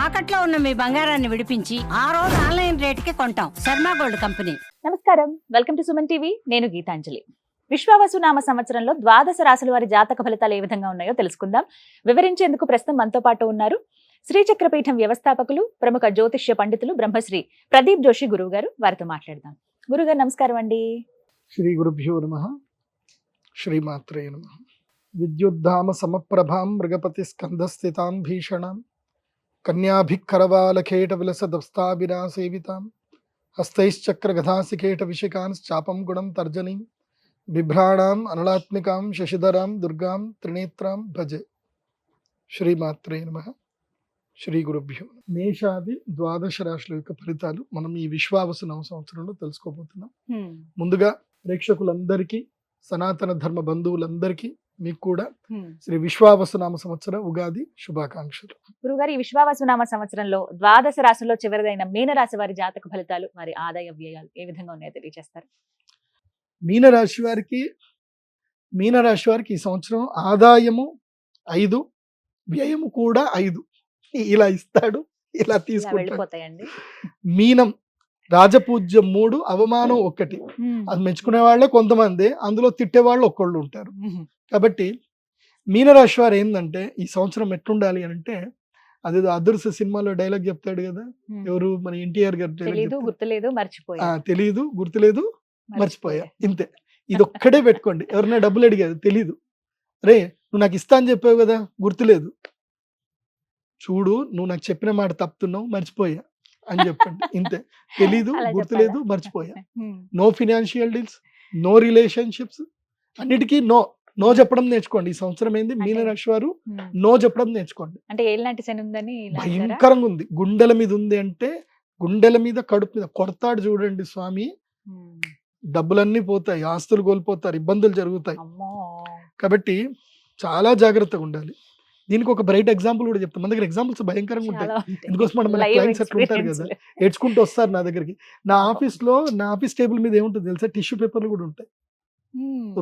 తాకట్లో ఉన్న మీ బంగారాన్ని విడిపించి ఆ రోజు ఆన్లైన్ రేటుకి కొంటాం. Sharma gold company. నమస్కారం, వెల్కమ్ టు సుమన్ టీవీ. నేను గీతాంజలి. విశ్వావసు నామ సంవత్సరంలో ద్వాదశ రాశుల వారి జాతక ఫలితాలు ఏ విధంగా ఉన్నాయో తెలుసుకుందాం. వివరించేందుకు ప్రస్తుతం మనతో పాటు ఉన్నారు శ్రీచక్రపీఠం వ్యవస్థాపకులు, ప్రముఖ జ్యోతిష్య పండితులు బ్రహ్మశ్రీ ప్రదీప్ జోషి గురువు గారు. వారితో మాట్లాడదాం. గురుగారు నమస్కారం అండి. శ్రీ గురుభ్యో నమః. శ్రీమాత్రే నమః. విద్యుద్ధామ సమప్రభాం మృగపతి స్కంధస్థితాం భీషణాం కన్యాభిక్కరవాలకేట విలసదస్తాభిరా సేవితాం హస్తైశ్చక్ర గదాసికేట విశికాంశ్చాపం గుణం తర్జనీం బిభ్రాణాం అనలాత్మికాం శశిధరాం దుర్గాం త్రినేత్రాం భజే. శ్రీమాత్రే నమః. శ్రీ గురుభ్యో. మేషాది ద్వాదశ రాశుల యొక్క ఫలితాలు మనం ఈ విశ్వావసు నవ సంవత్సరంలో తెలుసుకోబోతున్నాం. ముందుగా ప్రేక్షకులందరికీ, సనాతన ధర్మ బంధువులందరికీ మీకు కూడా శ్రీ విశ్వావసు నామ సంవత్సర ఉగాది శుభాకాంక్షలు. గురుగారు, ఈ విశ్వావసు నామ సంవత్సరంలో ద్వాదశ రాశుల్లో చివరిదైన మీనరాశి వారి జాతక ఫలితాలు, వారి ఆదాయ వ్యయాలు ఏ విధంగా ఉన్నాయో తెలియజేస్తారు. మీనరాశి వారికి ఈ సంవత్సరం ఆదాయము 5, వ్యయము కూడా 5. ఇలా ఇస్తాడు, ఇలా తీసుకుంటాడు. వెళ్ళిపోతాయండి. మీనం రాజపూజ్యం 3, అవమానం 1. అది మెచ్చుకునే వాళ్ళే కొంతమంది, అందులో తిట్టే వాళ్ళు ఒక్కళ్ళు ఉంటారు. కాబట్టి మీనరాశి వారు ఏంటంటే ఈ సంవత్సరం ఎట్లుండాలి అని అంటే, అదేదో అదృశ్య సినిమాలో డైలాగ్ చెప్తాడు కదా, ఎవరు మన ఎన్టీఆర్ గారు, తెలీదు గుర్తులేదు మర్చిపోయా. ఇంతే, ఇది ఒక్కడే పెట్టుకోండి. ఎవరైనా డబ్బులు అడిగారు, తెలీదు, రే నువ్వు నాకు ఇస్తా అని చెప్పావు కదా, గుర్తులేదు, చూడు నువ్వు నాకు చెప్పిన మాట తప్పుతున్నావు, మర్చిపోయా అని చెప్పండి. ఇంతే, తెలీదు, గుర్తులేదు, మర్చిపోయా. No financial deals, no relationships, అన్నిటికీ నో చెప్పడం నేర్చుకోండి. ఈ సంవత్సరం ఏంది మీనరాశి వారు నో చెప్పడం నేర్చుకోండి. అంటే ఏలాంటి శని ఉందని భయంకరంగా ఉంది. గుండెల మీద ఉంది అంటే, గుండెల మీద కడుపు మీద కొడతాడు చూడండి స్వామి. డబ్బులన్నీ పోతాయి, ఆస్తులు కోల్పోతారు, ఇబ్బందులు జరుగుతాయి. కాబట్టి చాలా జాగ్రత్తగా ఉండాలి. దీనికి ఒక బ్రైట్ ఎగ్జాంపుల్ కూడా చెప్తాను. మన దగ్గర ఎగ్జాంపుల్స్ భయంకరంగా ఉంటాయి. ఎందుకోసం మన క్లయింట్స్ అట్లా ఉంటారు కదా, ఏడ్చుకుంటూ వస్తారు నా దగ్గరికి. నా ఆఫీస్ టేబుల్ మీద ఏముంటుంది తెలుసా, టిష్యూ పేపర్లు కూడా ఉంటాయి.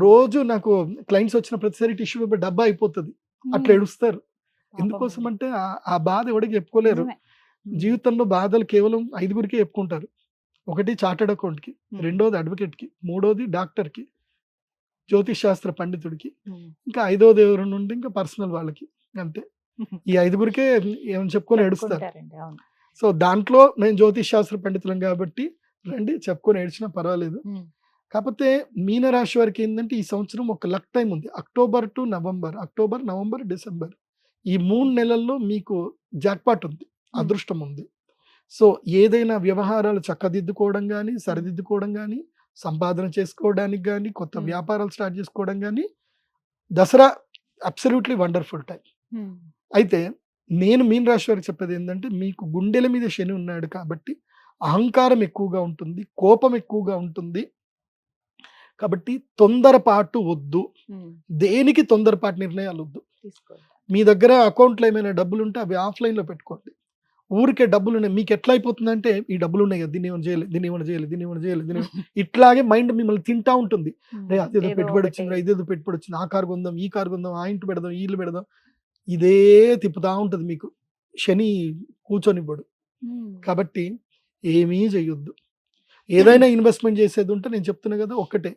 రోజు నాకు క్లయింట్స్ వచ్చిన ప్రతిసారి టిష్యూ పేపర్ డబ్బా అయిపోతుంది, అట్లా ఏడుస్తారు. ఎందుకోసం అంటే ఆ బాధ ఎవరికి చెప్పుకోలేరు. జీవితంలో బాధలు కేవలం 5గురికే చెప్పుకుంటారు. 1 చార్టెడ్ అకౌంట్కి, 2వది అడ్వకేట్కి, 3వది డాక్టర్కి, జ్యోతిష్ శాస్త్ర పండితుడికి, ఇంకా 5వది ఎవరు నుండి ఇంకా పర్సనల్ వాళ్ళకి. అంతే, ఈ 5గురికే ఏమని చెప్పుకొని ఏడుస్తారు. సో దాంట్లో మేము జ్యోతిష్ శాస్త్ర పండితులం కాబట్టి రండి, చెప్పుకొని ఏడ్చినా పర్వాలేదు. కాకపోతే మీనరాశి వారికి ఏంటంటే ఈ సంవత్సరం ఒక లక్ టైం ఉంది. October to November, October, November, December, ఈ 3 నెలల్లో మీకు జాక్పాట్ ఉంది, అదృష్టం ఉంది. సో ఏదైనా వ్యవహారాలు చక్కదిద్దుకోవడం కానీ, సరిదిద్దుకోవడం కానీ, సంపాదన చేసుకోవడానికి కానీ, కొత్త వ్యాపారాలు స్టార్ట్ చేసుకోవడం కానీ, దసరా అబ్సల్యూట్లీ వండర్ఫుల్ టైం. అయితే నేను మీన రాశి వారికి చెప్పేది ఏంటంటే, మీకు గుండెల మీద శని ఉన్నాడు కాబట్టి అహంకారం ఎక్కువగా ఉంటుంది, కోపం ఎక్కువగా ఉంటుంది. కాబట్టి తొందరపాటు వద్దు, దేనికి తొందరపాటు నిర్ణయాలు వద్దు. మీ దగ్గర అకౌంట్లో ఏమైనా డబ్బులు ఉంటే అవి ఆఫ్లైన్లో పెట్టుకోండి. ఊరికే డబ్బులు ఉన్నాయి, మీకు ఎట్లా అయిపోతుందంటే ఈ డబ్బులు ఉన్నాయి కదా, దీన్ని ఏమైనా చేయలేదు, ఇట్లాగే మైండ్ మిమ్మల్ని తింటా ఉంటుంది. అదేదో పెట్టుబడి వచ్చింది, ఇదేదో పెట్టుబడి వచ్చింది, ఆ కారు కొందాం, ఈ కారు కొందాం, ఆ ఇంటి పెడదాం, ఈ ఇల్లు పెడదాం, ఇదే తిప్పుతా ఉంటుంది మీకు. శని కూర్చొనివ్వడు. కాబట్టి ఏమీ చెయ్యొద్దు. ఏదైనా ఇన్వెస్ట్మెంట్ చేసేది ఉంటే నేను చెప్తున్నా కదా, ఒక్కటే,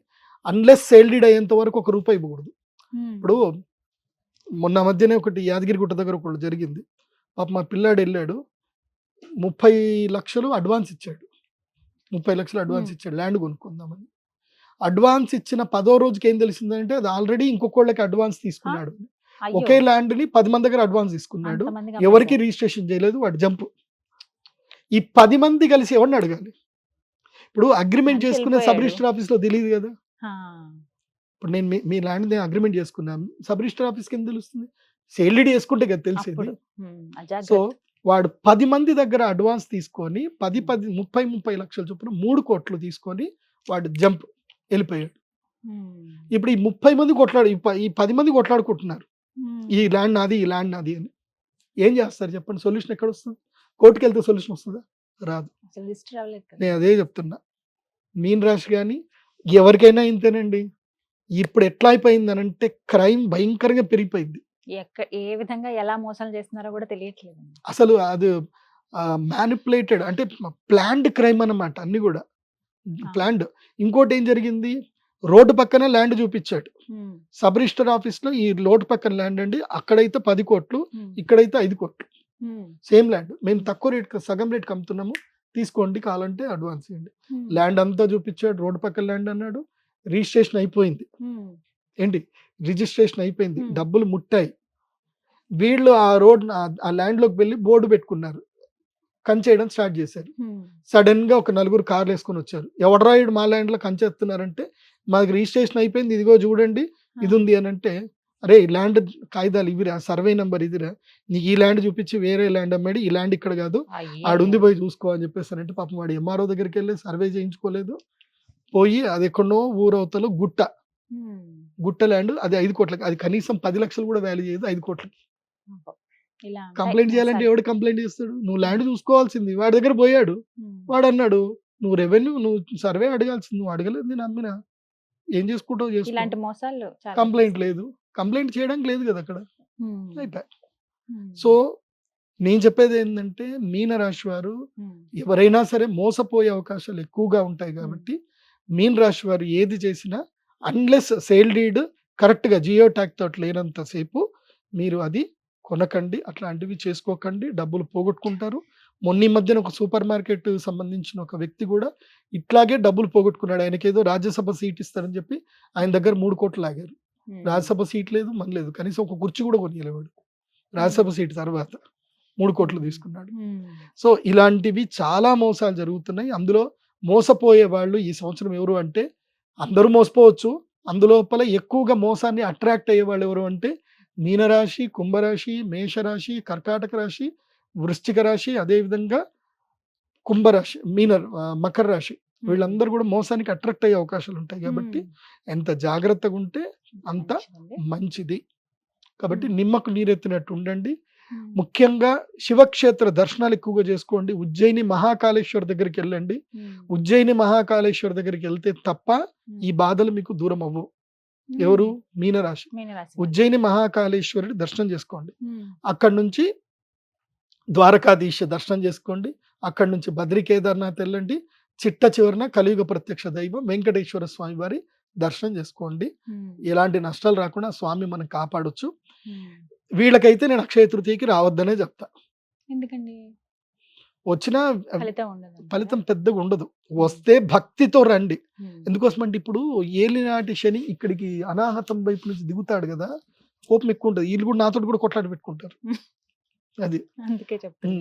అన్లెస్ సేల్ డీడ్ అయ్యేంత వరకు ₹1 ఇవ్వకూడదు. ఇప్పుడు మొన్న మధ్యనే ఒకటి యాదగిరి గుట్ట దగ్గర ఒకళ్ళు జరిగింది. పాప మా పిల్లాడు వెళ్ళాడు, 30 లక్షలు అడ్వాన్స్ ఇచ్చాడు. 30 లక్షలు అడ్వాన్స్ ఇచ్చాడు ల్యాండ్ కొనుక్కుందామని. అడ్వాన్స్ ఇచ్చిన 10వ రోజుకి ఏం తెలిసిందంటే అది ఆల్రెడీ ఇంకొకళ్ళకి అడ్వాన్స్ తీసుకున్నాడు. ఒకే ల్యాండ్ ని 10 మంది దగ్గర అడ్వాన్స్ తీసుకున్నాడు, ఎవరికి రిజిస్ట్రేషన్ చేయలేదు, వాడు జంప్. ఈ 10 మంది కలిసి ఎవరిని అడగాలి? ఇప్పుడు అగ్రిమెంట్ చేసుకునే సబ్ రిజిస్టర్ ఆఫీస్ లో తెలియదు కదా. ఇప్పుడు నేను మీ ల్యాండ్ అగ్రిమెంట్ చేసుకున్నాను, సబ్ రిజిస్టర్ ఆఫీస్ కింద తెలుస్తుంది, సేల్డీ చేసుకుంటే కదా తెలిసేది. సో వాడు 10 మంది దగ్గర అడ్వాన్స్ తీసుకొని 30 లక్షల చొప్పున 3 కోట్లు తీసుకొని వాడు జంప్ వెళ్ళిపోయాడు. ఇప్పుడు ఈ 30 మంది ఈ 10 మంది కొట్లాడుకుంటున్నారు, ఈ ల్యాండ్ నాది, ఈ ల్యాండ్ నాది అని. ఏం చేస్తారు చెప్పండి? సొల్యూషన్ ఎక్కడ వస్తుంది? కోర్టుకి వెళ్తే సొల్యూషన్ వస్తుందా? రాదు. నేను అదే చెప్తున్నా, మీన రాశి కానీ ఎవరికైనా ఇంతేనండి. ఇప్పుడు ఎట్లా అయిపోయింది అని అంటే, క్రైమ్ భయంకరంగా పెరిగిపోయింది. ఏ విధంగా ఎలా మోసాలు చేస్తున్నారో కూడా తెలియట్లేదు. అసలు అది మ్యానిపులేటెడ్ అంటే ప్లాన్డ్ క్రైమ్ అన్నమాట అన్ని కూడా ప్లాన్డ్. ఇంకోటి ఏం జరిగింది, రోడ్డు పక్కన ల్యాండ్ చూపించాడు. సబ్ రిజిస్టర్ ఆఫీస్ లో ఈ రోడ్డు పక్కన ల్యాండ్ అండి, అక్కడైతే 10 కోట్లు, ఇక్కడైతే 5 కోట్లు, సేమ్ ల్యాండ్. మేము తక్కువ రేట్ సగం రేట్కి అమ్ముతున్నాము, తీసుకోండి కావాలంటే అడ్వాన్స్ ఇవ్వండి. ల్యాండ్ అంతా చూపించాడు, రోడ్డు పక్కన ల్యాండ్ అన్నాడు. రిజిస్ట్రేషన్ అయిపోయింది, ఏంటి రిజిస్ట్రేషన్ అయిపోయింది, డబ్బులు ముట్టాయి. వీళ్ళు ఆ ల్యాండ్ లోకి వెళ్ళి బోర్డు పెట్టుకున్నారు, కంచేయడం స్టార్ట్ చేశారు. సడన్ గా ఒక 4 కార్లు వేసుకొని వచ్చారు. ఎవడరా ఈడు మా ల్యాండ్ లో కంచేస్తున్నారంటే, మాకు రిజిస్ట్రేషన్ అయిపోయింది, ఇదిగో చూడండి ఇది ఉంది అని అంటే, అరే ఈ ల్యాండ్ కాగితాలు ఇవిరా, సర్వే నెంబర్ ఇదిరా, నీకు ఈ ల్యాండ్ చూపించి వేరే ల్యాండ్ అమ్మాడు, ఈ ల్యాండ్ ఇక్కడ కాదు, ఆడుంది పోయి చూసుకో అని చెప్పేసారంటే, పాపం వాడు ఎంఆర్ఓ దగ్గరికి వెళ్ళి సర్వే చేయించుకోలేదు. పోయి అది ఎక్కడో ఊరవతలో గుట్ట ల్యాండ్, అది 5 కోట్లకి, అది కనీసం 10 లక్షలు కూడా వాల్యూ చేయదు, 5 కోట్లకి. కంప్లైంట్ చేయాలంటే ఎవడు కంప్లైంట్ చేస్తాడు? నువ్వు ల్యాండ్ చూసుకోవాల్సింది. వాడి దగ్గర పోయాడు, వాడు అన్నాడు నువ్వు రెవెన్యూ, నువ్వు సర్వే అడగాల్సింది, నువ్వు అడగలేదు, నేను అమ్మినా, ఏం చేసుకుంటావు చేసుకో. ఇలాంటి మోసాలు కంప్లైంట్ లేదు, కంప్లైంట్ చేయడానికి లేదు కదా అక్కడ. అయిపోయి. సో నేను చెప్పేది ఏంటంటే, మీనరాశి వారు ఎవరైనా సరే మోసపోయే అవకాశాలు ఎక్కువగా ఉంటాయి కాబట్టి, మీనరాశి వారు ఏది చేసినా అన్లెస్ సేల్ డీడ్ కరెక్ట్ గా జియో ట్యాగ్ తోటి లేనంత సేపు మీరు అది కొనకండి, అట్లాంటివి చేసుకోకండి, డబ్బులు పోగొట్టుకుంటారు. మొన్న ఈ మధ్యన ఒక సూపర్ మార్కెట్ సంబంధించిన ఒక వ్యక్తి కూడా ఇట్లాగే డబ్బులు పోగొట్టుకున్నాడు. ఆయనకి ఏదో రాజ్యసభ సీట్ ఇస్తారని చెప్పి ఆయన దగ్గర 3 కోట్లు లాగారు. రాజ్యసభ సీట్ లేదు, మన లేదు, కనీసం ఒక కుర్చీ కూడా కొనియలేవాడు. రాజ్యసభ సీట్ తర్వాత 3 కోట్లు తీసుకున్నాడు. సో ఇలాంటివి చాలా మోసాలు జరుగుతున్నాయి. అందులో మోసపోయే వాళ్ళు ఈ సంవత్సరం ఎవరు అంటే, అందరూ మోసపోవచ్చు, అందులోపల ఎక్కువగా మోసాన్ని అట్రాక్ట్ అయ్యే వాళ్ళు ఎవరు అంటే, మీనరాశి, కుంభరాశి, మేషరాశి, కర్కాటక రాశి, వృశ్చిక రాశి, అదేవిధంగా కుంభరాశి, మకర రాశి, వీళ్ళందరూ కూడా మోసానికి అట్రాక్ట్ అయ్యే అవకాశాలు ఉంటాయి. కాబట్టి ఎంత జాగ్రత్తగా ఉంటే అంత మంచిది. కాబట్టి నిమ్మకు నీరెత్తినట్టు ఉండండి. ముఖ్యంగా శివక్షేత్ర దర్శనాలు ఎక్కువగా చేసుకోండి. ఉజ్జయిని మహాకాళేశ్వర దగ్గరికి వెళ్ళండి. ఉజ్జయిని మహాకాళేశ్వర దగ్గరికి వెళ్తే తప్ప ఈ బాధలు మీకు దూరం అవ్వవు. ఎవరు? మీనరాశి. ఉజ్జయిని మహాకాళేశ్వరుడి దర్శనం చేసుకోండి. అక్కడి నుంచి ద్వారకాధీశ దర్శనం చేసుకోండి. అక్కడి నుంచి బద్రి కేదార్నాథ్ వెళ్ళండి. చిట్ట చివరన కలియుగ ప్రత్యక్ష దైవం వెంకటేశ్వర స్వామి వారి దర్శనం చేసుకోండి. ఎలాంటి నష్టాలు రాకుండా స్వామి మనం కాపాడొచ్చు. వీళ్ళకైతే నేను అక్షయ తృతీయకి రావద్దనే చెప్తా. ఎందుకండి? వచ్చిన ఫలితం పెద్దగా ఉండదు. వస్తే భక్తితో రండి. ఎందుకోసం అంటే, ఇప్పుడు ఏలినాటి శని ఇక్కడికి అనాహతం వైపు నుంచి దిగుతాడు కదా, కోపం ఎక్కువ ఉంటుంది. వీళ్ళు కూడా నాతో కూడా కొట్లాట పెట్టుకుంటారు. అది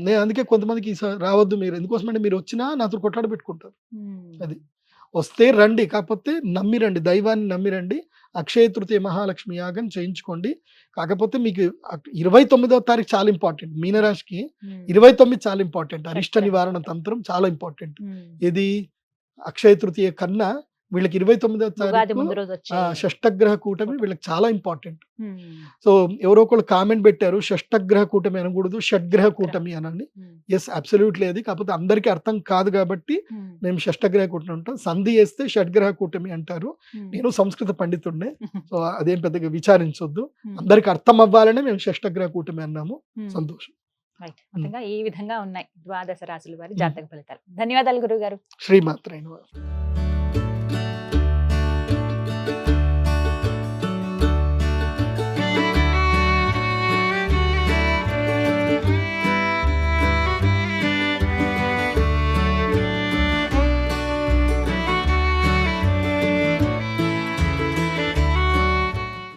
నేను అందుకే కొంతమందికి రావద్దు మీరు, ఎందుకోసం అంటే మీరు వచ్చినా నాతో కొట్లాట పెట్టుకుంటారు. అది వస్తే రండి, కాకపోతే నమ్మి రండి, దైవాన్ని నమ్మి రండి. అక్షయ తృతీయ మహాలక్ష్మి యాగం చేయించుకోండి. కాకపోతే మీకు 29వ తారీఖు చాలా ఇంపార్టెంట్. మీనరాశికి 29 చాలా ఇంపార్టెంట్. అరిష్ట నివారణ తంత్రం చాలా ఇంపార్టెంట్. ఇది అక్షయ తృతీయ కన్నా వీళ్ళకి 29వ తారీఖు షష్టగ్రహ కూటమి వీళ్ళకి చాలా ఇంపార్టెంట్. సో ఎవరో ఒకళ్ళు కామెంట్ పెట్టారు, షష్టగ్రహ కూటమి అనకూడదు, షడ్గ్రహ కూటమి అనండి. ఎస్, అబ్సల్యూట్లీ అది. కాకపోతే అందరికీ అర్థం కాదు కాబట్టి మేము షష్టగ్రహ కూటమి అంటాం. సంధి చేస్తే షడ్గ్రహ కూటమి అంటారు. నేను సంస్కృత పండితుడినే, సో అదేం పెద్దగా విచారించొద్దు. అందరికి అర్థం అవ్వాలనే మేము షష్టగ్రహ కూటమి అన్నాము. సంతోషం. ఈ విధంగా ఉన్నాయి ద్వాదశ రాశుల వారి జాతక ఫలితాలు. ధన్యవాదాలు గురువు గారు. శ్రీమాత్రే నమః.